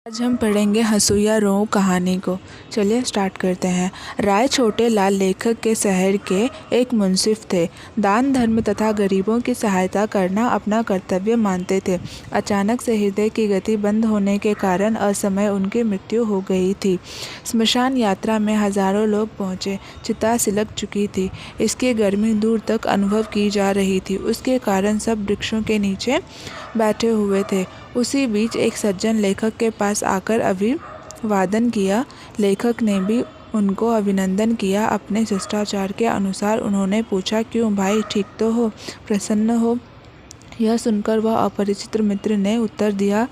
आज हम पढ़ेंगे हंसू या रोऊं कहानी को। चलिए स्टार्ट करते हैं। राय छोटे लाल लेखक के शहर के एक मुंसिफ थे। दान धर्म तथा गरीबों की सहायता करना अपना कर्तव्य मानते थे। अचानक से हृदय की गति बंद होने के कारण असमय उनकी मृत्यु हो गई थी। स्मशान यात्रा में हजारों लोग पहुंचे। चिता सिलक चुकी थी। इसकी गर्मी दूर तक अनुभव की जा रही थी। उसके कारण सब वृक्षों के नीचे बैठे हुए थे। उसी बीच एक सज्जन लेखक के पास आकर अभिवादन किया। लेखक ने भी उनको अभिनंदन किया। अपने शिष्टाचार के अनुसार उन्होंने पूछा, क्यों भाई, ठीक तो हो, प्रसन्न हो? यह सुनकर वह अपरिचित मित्र ने उत्तर दिया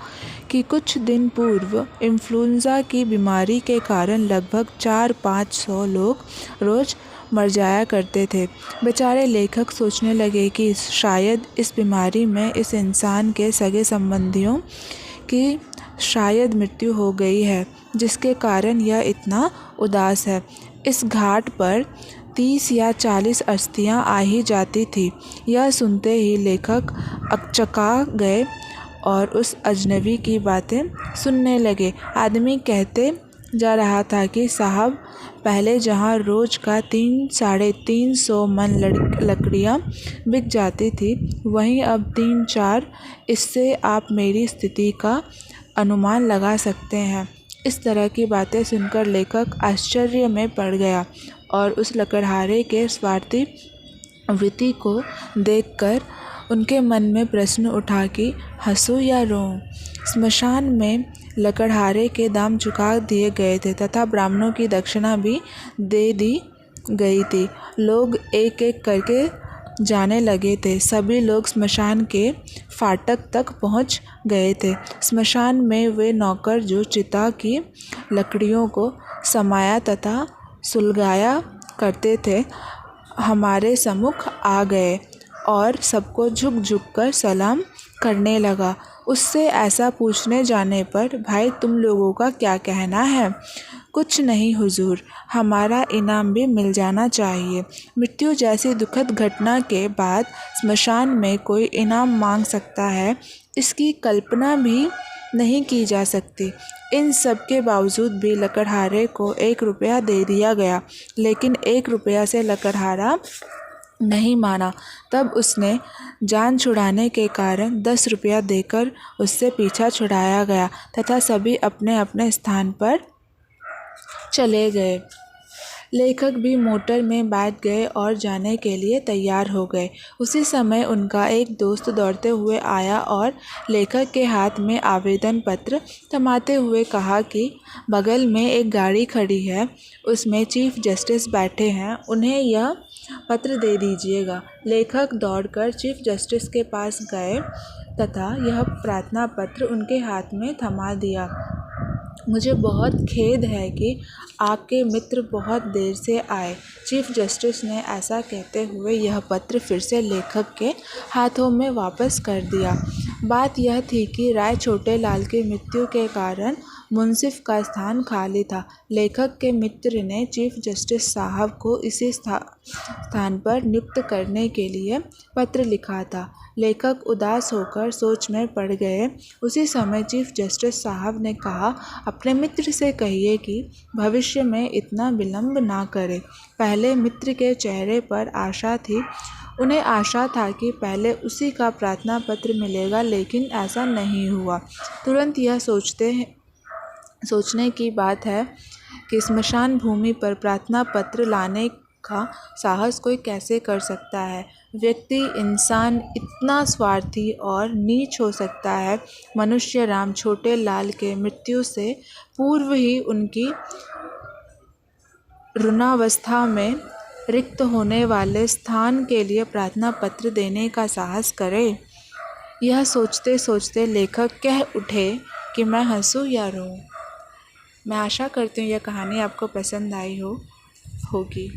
कि कुछ दिन पूर्व इन्फ्लुएंजा की बीमारी के कारण लगभग 400-500 लोग रोज मर जाया करते थे। बेचारे लेखक सोचने लगे कि शायद इस बीमारी में इस इंसान के सगे संबंधियों की शायद मृत्यु हो गई है, जिसके कारण यह इतना उदास है। इस घाट पर 30 या 40 अस्थियां आ ही जाती थी। यह सुनते ही लेखक अकचका गए और उस अजनबी की बातें सुनने लगे। आदमी कहते जा रहा था कि साहब, पहले जहां रोज का 300-350 मन लकड़ियां बिक जाती थी, वहीं अब 3-4। इससे आप मेरी स्थिति का अनुमान लगा सकते हैं। इस तरह की बातें सुनकर लेखक आश्चर्य में पड़ गया और उस लकड़हारे के स्वार्थी वृत्ति को देखकर उनके मन में प्रश्न उठा कि हंसूं या रोऊं। स्मशान में लकड़हारे के दाम चुका दिए गए थे तथा ब्राह्मणों की दक्षिणा भी दे दी गई थी। लोग एक एक करके जाने लगे थे। सभी लोग स्मशान के फाटक तक पहुंच गए थे। स्मशान में वे नौकर जो चिता की लकड़ियों को समाया तथा सुलगाया करते थे, हमारे सम्मुख आ गए और सबको झुक झुक कर सलाम करने लगा। उससे ऐसा पूछने जाने पर, भाई तुम लोगों का क्या कहना है? कुछ नहीं हुजूर, हमारा इनाम भी मिल जाना चाहिए। मृत्यु जैसी दुखद घटना के बाद स्मशान में कोई इनाम मांग सकता है, इसकी कल्पना भी नहीं की जा सकती। इन सब के बावजूद भी लकड़हारे को 1 रुपया दे दिया गया, लेकिन 1 रुपया से लकड़हारा नहीं माना। तब उसने जान छुड़ाने के कारण 10 रुपया देकर उससे पीछा छुड़ाया गया तथा सभी अपने अपने स्थान पर चले गए। लेखक भी मोटर में बैठ गए और जाने के लिए तैयार हो गए। उसी समय उनका एक दोस्त दौड़ते हुए आया और लेखक के हाथ में आवेदन पत्र थमाते हुए कहा कि बगल में एक गाड़ी खड़ी है, उसमें चीफ जस्टिस बैठे हैं, उन्हें यह पत्र दे दीजिएगा। लेखक दौड़कर चीफ जस्टिस के पास गए तथा यह प्रार्थना पत्र उनके हाथ में थमा दिया। मुझे बहुत खेद है कि आपके मित्र बहुत देर से आए। चीफ जस्टिस ने ऐसा कहते हुए यह पत्र फिर से लेखक के हाथों में वापस कर दिया। बात यह थी कि राय छोटे लाल की मृत्यु के कारण मुंसिफ का स्थान खाली था। लेखक के मित्र ने चीफ जस्टिस साहब को इसी स्थान पर नियुक्त करने के लिए पत्र लिखा था। लेखक उदास होकर सोच में पड़ गए। उसी समय चीफ जस्टिस साहब ने कहा, अपने मित्र से कहिए कि भविष्य में इतना विलंब ना करे। पहले मित्र के चेहरे पर आशा थी। उन्हें आशा था कि पहले उसी का प्रार्थना पत्र मिलेगा, लेकिन ऐसा नहीं हुआ। तुरंत यह सोचने की बात है कि स्मशान भूमि पर प्रार्थना पत्र लाने का साहस कोई कैसे कर सकता है? व्यक्ति, इंसान इतना स्वार्थी और नीच हो सकता है? मनुष्य राम छोटे लाल के मृत्यु से पूर्व ही उनकी रुग्णावस्था में रिक्त होने वाले स्थान के लिए प्रार्थना पत्र देने का साहस करे? यह सोचते सोचते लेखक कह उठे कि मैं हंसूं या रोऊं। मैं आशा करती हूँ यह कहानी आपको पसंद आई होगी।